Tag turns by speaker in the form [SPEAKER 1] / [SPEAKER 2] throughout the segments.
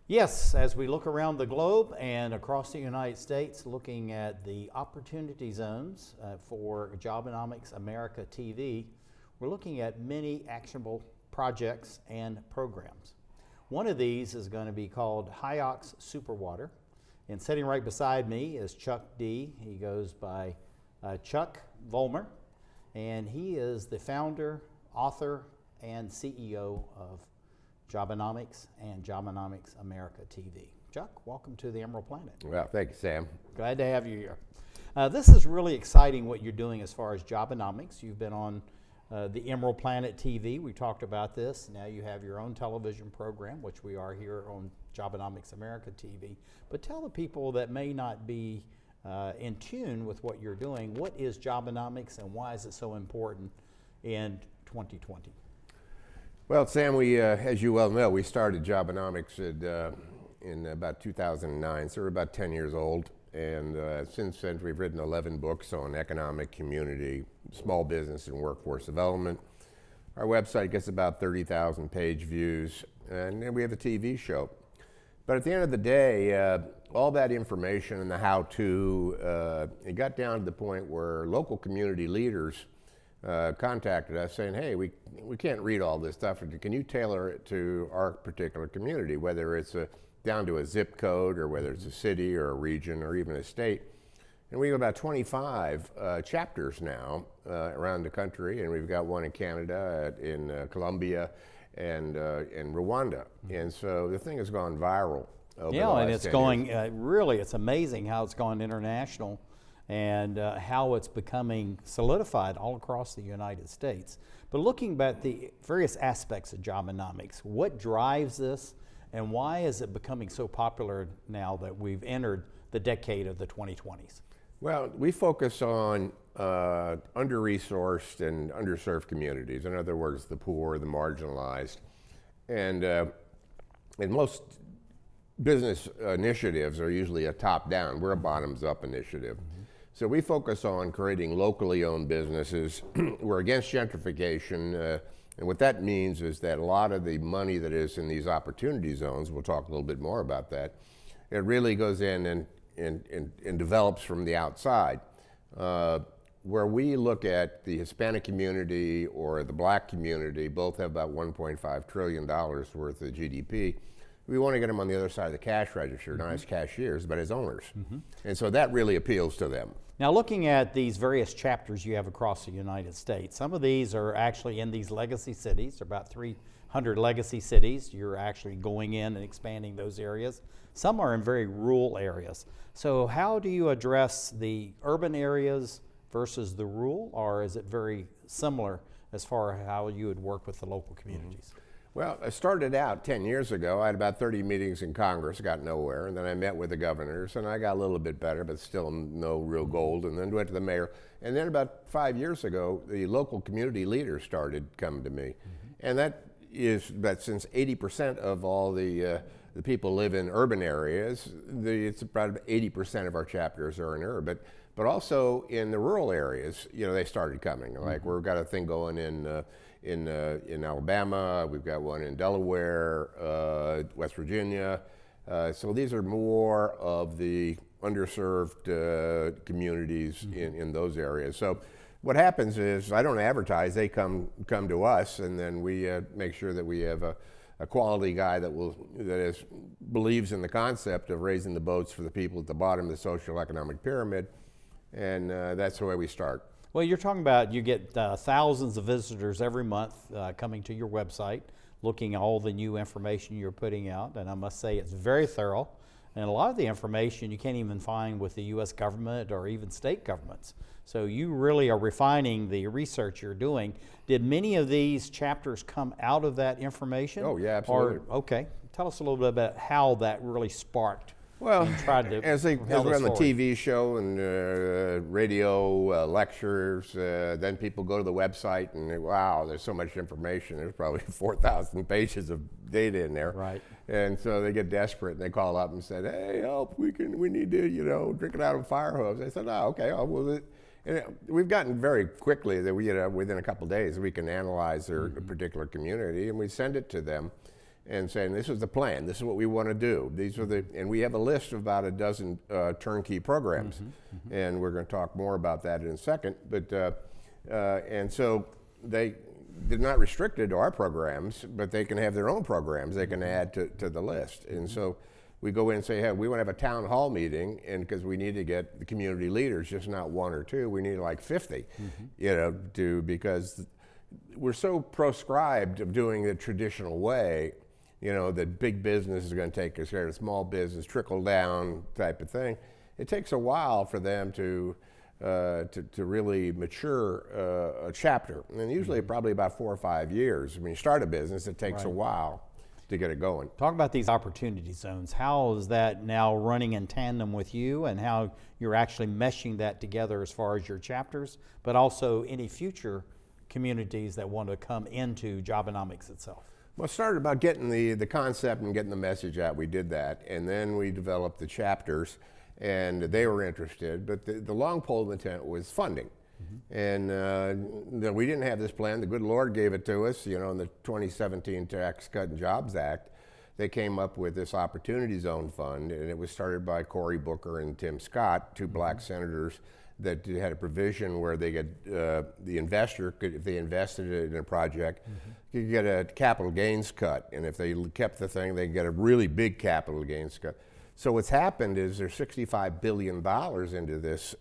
[SPEAKER 1] Yes, as we look around the globe and across the United States, looking at the opportunity zones for Jobenomics America TV, we're looking at many actionable projects and programs. One of these is going to be called Hydrox Superwater, and sitting right beside me is Chuck D. He goes by Chuck Vollmer, and he is the founder, author, and CEO of Jobenomics and Jobenomics America TV. Chuck, welcome to the Emerald Planet.
[SPEAKER 2] Well, thank you, Sam.
[SPEAKER 1] Glad to have you here. This is really exciting what you're doing as far as Jobenomics. You've been on the Emerald Planet TV. We talked about this. Now you have your own television program, which we are here on Jobenomics America TV. But tell the people that may not be in tune with what you're doing, what is Jobenomics and why is it so important in 2020?
[SPEAKER 2] Well, Sam, we, as you well know, we started Jobenomics in about 2009, so we're about 10 years old. And since then, we've written 11 books on economic, community, small business, and workforce development. Our website gets about 30,000 page views, and then we have a TV show. But at the end of the day, all that information and the how-to, it got down to the point where local community leaders contacted us saying, hey, we can't read all this stuff. Can you tailor it to our particular community, whether it's down to a zip code or whether it's a city or a region or even a state? And we have about 25 chapters now around the country, and we've got one in Canada, in Colombia, and in Rwanda. And so the thing has gone viral over the last
[SPEAKER 1] and it's
[SPEAKER 2] 10
[SPEAKER 1] going,
[SPEAKER 2] years.
[SPEAKER 1] really, it's amazing how it's gone international and how it's becoming solidified all across the United States. But looking at the various aspects of Jobenomics, what drives this and why is it becoming so popular now that we've entered the decade of the 2020s?
[SPEAKER 2] Well, we focus on under-resourced and underserved communities. In other words, the poor, the marginalized. And most business initiatives are usually a top-down. We're a bottoms-up initiative. So we focus on creating locally owned businesses. We're against gentrification, and what that means is that a lot of the money that is in these opportunity zones, we'll talk a little bit more about that, it really goes in and develops from the outside. Where we look at the Hispanic community or the Black community, both have about $1.5 trillion worth of GDP. We want to get them on the other side of the cash register, not as cashiers, but as owners. And so that really appeals to them.
[SPEAKER 1] Now, looking at these various chapters you have across the United States, some of these are actually in these legacy cities. There are about 300 legacy cities. You're actually going in and expanding those areas. Some are in very rural areas. So how do you address the urban areas versus the rural, or is it very similar as far as how you would work with the local communities?
[SPEAKER 2] Well, I started out 10 years ago. I had about 30 meetings in Congress, got nowhere, and then I met with the governors, and I got a little bit better, but still no real gold, and then went to the mayor. And then about 5 years ago, the local community leaders started coming to me. And that since 80% of all the people live in urban areas, it's about 80% of our chapters are in urban. But also in the rural areas, they started coming. Like we've got a thing going in Alabama, we've got one in Delaware, West Virginia. So these are more of the underserved communities in those areas. So what happens is I don't advertise, they come to us, and then we make sure that we have a quality guy that believes in the concept of raising the boats for the people at the bottom of the social economic pyramid, and that's the way we start.
[SPEAKER 1] Well, you're talking about you get thousands of visitors every month coming to your website, looking at all the new information you're putting out, and I must say it's very thorough. And a lot of the information you can't even find with the U.S. government or even state governments. So you really are refining the research you're doing. Did many of these chapters come out of that information?
[SPEAKER 2] Oh, yeah, absolutely.
[SPEAKER 1] Okay, tell us a little bit about how that really sparked.
[SPEAKER 2] Well, as we're on the TV show and radio lectures, then people go to the website and wow, there's so much information. There's probably 4,000 pages of data in there.
[SPEAKER 1] Right.
[SPEAKER 2] And so they get desperate and they call up and say, hey, help, we need to, drink it out of a fire hose. They said, oh, okay, and we've gotten very quickly that within a couple of days we can analyze their particular community and we send it to them. and saying, this is the plan, this is what we want to do. These are and we have a list of about a dozen turnkey programs, and we're going to talk more about that in a second. But and so they're not restricted to our programs, but they can have their own programs they can add to the list. And so we go in and say, hey, we want to have a town hall meeting, and because we need to get the community leaders, just not one or two, we need like 50, because we're so proscribed of doing the traditional way, that big business is going to take us care of small business, trickle down type of thing. It takes a while for them to really mature a chapter, and usually probably about 4 or 5 years. When you start a business, it takes a while to get it going.
[SPEAKER 1] Talk about these opportunity zones. How is that now running in tandem with you, and how you're actually meshing that together as far as your chapters, but also any future communities that want to come into Jobenomics itself?
[SPEAKER 2] Well, it started about getting the concept and getting the message out. We did that, and then we developed the chapters, and they were interested, but the long pole in the tent was funding. And we didn't have this plan. The good Lord gave it to us, in the 2017 Tax Cut and Jobs Act. They came up with this Opportunity Zone Fund, and it was started by Cory Booker and Tim Scott, two black senators, that had a provision where they get the investor could, if they invested it in a project, could get a capital gains cut, and if they kept the thing, they get a really big capital gains cut. So what's happened is there's $65 billion into this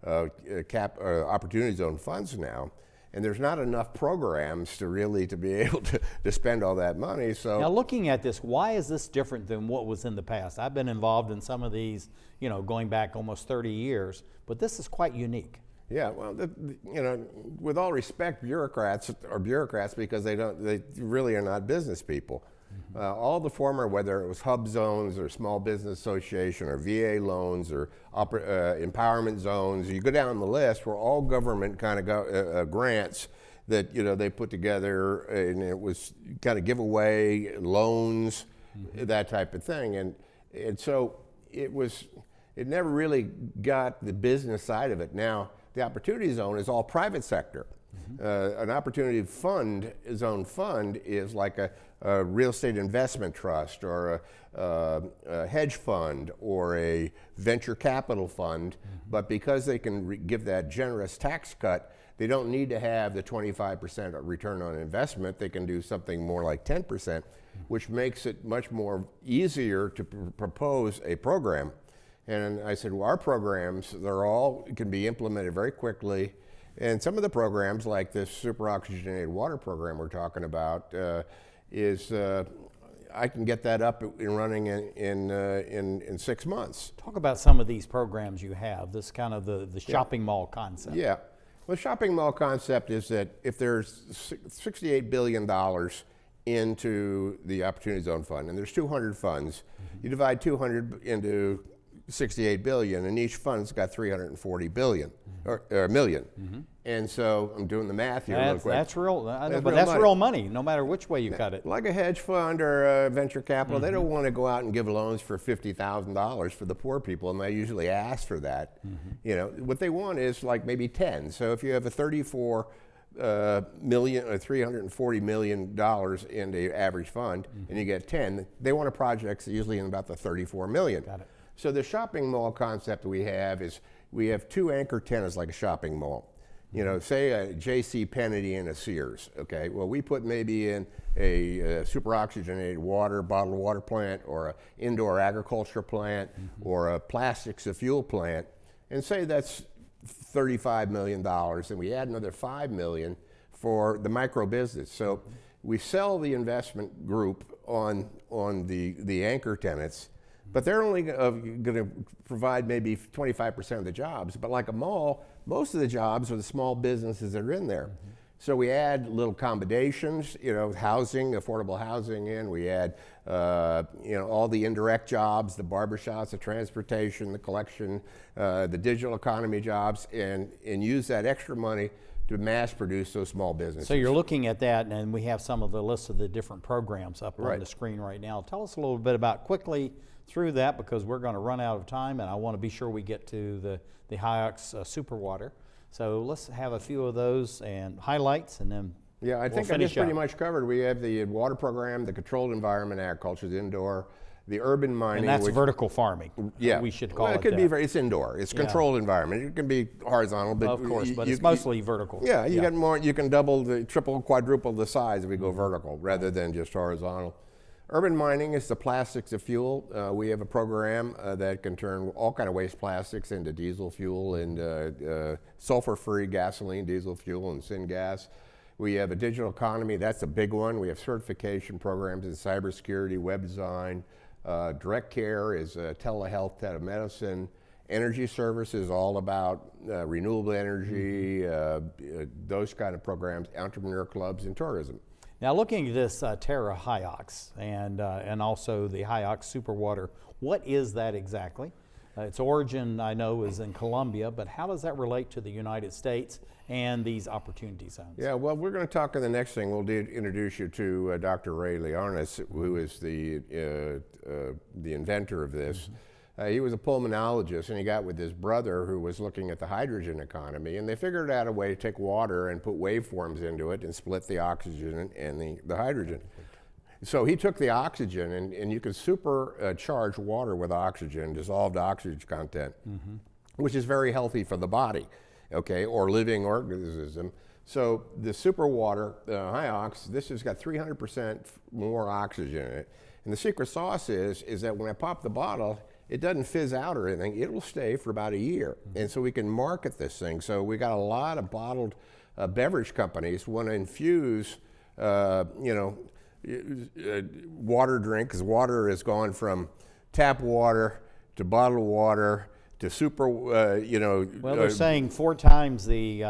[SPEAKER 2] Opportunity Zone funds now, and there's not enough programs to be able to spend all that money. So
[SPEAKER 1] now, looking at this, why is this different than what was in the past? I've been involved in some of these, going back almost 30 years, but this is quite unique.
[SPEAKER 2] Yeah, well, with all respect, bureaucrats are bureaucrats because they really are not business people. All the former, whether it was hub zones or small business association or VA loans or empowerment zones, you go down the list, were all government kind of grants that they put together, and it was kind of giveaway loans, that type of thing, and so it never really got the business side of it. Now the Opportunity Zone is all private sector. An Opportunity Zone Fund is like a real estate investment trust or a hedge fund or a venture capital fund, but because they can give that generous tax cut, they don't need to have the 25% return on investment. They can do something more like 10%, which makes it much more easier to propose a program. And I said, well, our programs, can be implemented very quickly. And some of the programs, like this super oxygenated water program we're talking about, I can get that up and running in 6 months.
[SPEAKER 1] Talk about some of these programs you have, this kind of the shopping mall concept.
[SPEAKER 2] Yeah. Well, the shopping mall concept is that if there's $68 billion into the Opportunity Zone Fund, and there's 200 funds, you divide 200 into 68 billion, and each fund's got 340 billion or million. And so I'm doing the math here real quick.
[SPEAKER 1] That's real, but that's real money, no matter which way you cut it.
[SPEAKER 2] Like a hedge fund or a venture capital, they don't want to go out and give loans for $50,000 for the poor people, and they usually ask for that. What they want is like maybe 10. So if you have a 34 million or $340 million in the average fund, and you get 10, they want a project usually in about the 34 million.
[SPEAKER 1] Got it.
[SPEAKER 2] So the shopping mall concept we have is we have two anchor tenants like a shopping mall. Say a J.C. Penney and a Sears, okay? Well, we put maybe in a super oxygenated bottled water plant, or an indoor agriculture plant, or a plastics to fuel plant, and say that's $35 million, and we add another $5 million for the micro business. So we sell the investment group on the anchor tenants, but they're only going to provide maybe 25% of the jobs. But like a mall, most of the jobs are the small businesses that are in there. So we add little accommodations, housing, affordable housing in. We add, all the indirect jobs, the barbershops, the transportation, the collection, the digital economy jobs, and use that extra money to mass produce those small businesses.
[SPEAKER 1] So you're looking at that, and we have some of the lists of the different programs up on the screen right now. Tell us a little bit about quickly through that, because we're going to run out of time, and I want to be sure we get to the Hydrox super water. So let's have a few of those and highlights, and then
[SPEAKER 2] Yeah, I think I
[SPEAKER 1] finish
[SPEAKER 2] just pretty
[SPEAKER 1] up.
[SPEAKER 2] much covered. We have the water program, the controlled environment agriculture is indoor, the urban mining.
[SPEAKER 1] And that's
[SPEAKER 2] which,
[SPEAKER 1] vertical farming.
[SPEAKER 2] yeah,
[SPEAKER 1] We should call
[SPEAKER 2] well,
[SPEAKER 1] it
[SPEAKER 2] could
[SPEAKER 1] that.
[SPEAKER 2] it's indoor. It's
[SPEAKER 1] Yeah.
[SPEAKER 2] controlled environment. It can be horizontal, but
[SPEAKER 1] Of course, but it's mostly vertical.
[SPEAKER 2] Yeah, you get more. You can double, triple, quadruple the size if we go vertical rather than just horizontal. Urban mining is the plastics of fuel. We have a program that can turn all kind of waste plastics into diesel fuel and sulfur-free gasoline, diesel fuel, and syngas. We have a digital economy. That's a big one. We have certification programs in cybersecurity, web design. Direct care is telehealth, telemedicine. Energy services, all about renewable energy, those kind of programs, entrepreneur clubs, and tourism.
[SPEAKER 1] Now, looking at this Terra Hydrox and also the Hydrox Superwater, what is that exactly? Its origin, I know, is in Colombia, but how does that relate to the United States and these opportunity zones?
[SPEAKER 2] Yeah, well, we're going to talk in the next thing. We'll introduce you to Dr. Ray Liarnes, who is the inventor of this. He was a pulmonologist, and he got with his brother who was looking at the hydrogen economy, and they figured out a way to take water and put waveforms into it and split the oxygen and the hydrogen. So he took the oxygen, and you can supercharge water with oxygen, dissolved oxygen content, which is very healthy for the body, okay, or living organism. So the super water, Hydrox, this has got 300% more oxygen in it. And the secret sauce is that when I pop the bottle, it doesn't fizz out or anything. It will stay for about a year. And so we can market this thing. So we got a lot of bottled beverage companies want to infuse, water drink, because water has gone from tap water to bottled water to super,
[SPEAKER 1] Well, they're saying 4 times the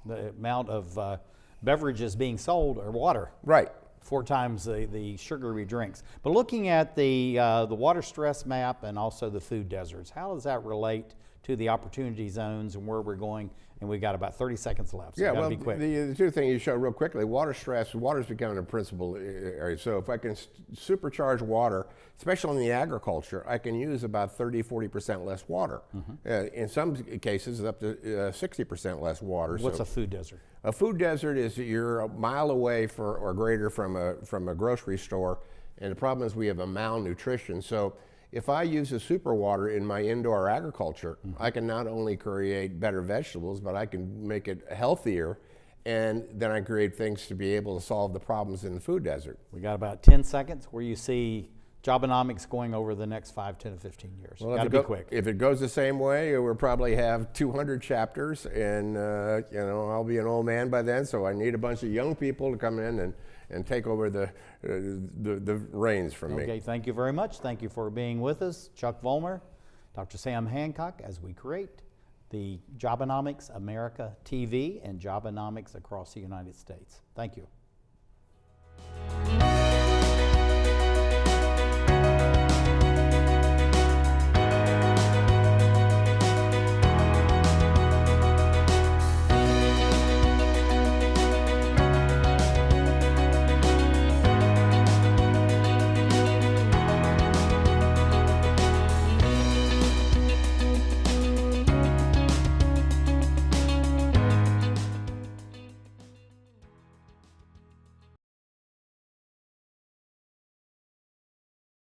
[SPEAKER 1] amount of beverages being sold are water.
[SPEAKER 2] Right.
[SPEAKER 1] 4 times the sugary drinks. But looking at the water stress map and also the food deserts, how does that relate to the opportunity zones and where we're going? And we've got about 30 seconds left, so
[SPEAKER 2] Yeah,
[SPEAKER 1] gotta
[SPEAKER 2] well,
[SPEAKER 1] be quick.
[SPEAKER 2] the two things you showed real quickly, water stress, water's becoming a principal area. So if I can supercharge water, especially in the agriculture, I can use about 30, 40% less water. In some cases, up to 60% less water.
[SPEAKER 1] What's a food desert?
[SPEAKER 2] A food desert is that you're a mile away or greater from a grocery store, and the problem is we have a malnutrition. So if I use the super water in my indoor agriculture, I can not only create better vegetables, but I can make it healthier, and then I create things to be able to solve the problems in the food desert.
[SPEAKER 1] We got about 10 seconds where you see Jobenomics going over the next 5, 10, 15 years.
[SPEAKER 2] Well,
[SPEAKER 1] Got to be quick.
[SPEAKER 2] If it goes the same way, we'll probably have 200 chapters, and I'll be an old man by then, so I need a bunch of young people to come in and take over the reins from me.
[SPEAKER 1] Okay, thank you very much. Thank you for being with us. Chuck Vollmer, Dr. Sam Hancock, as we create the Jobenomics America TV and Jobenomics across the United States. Thank you.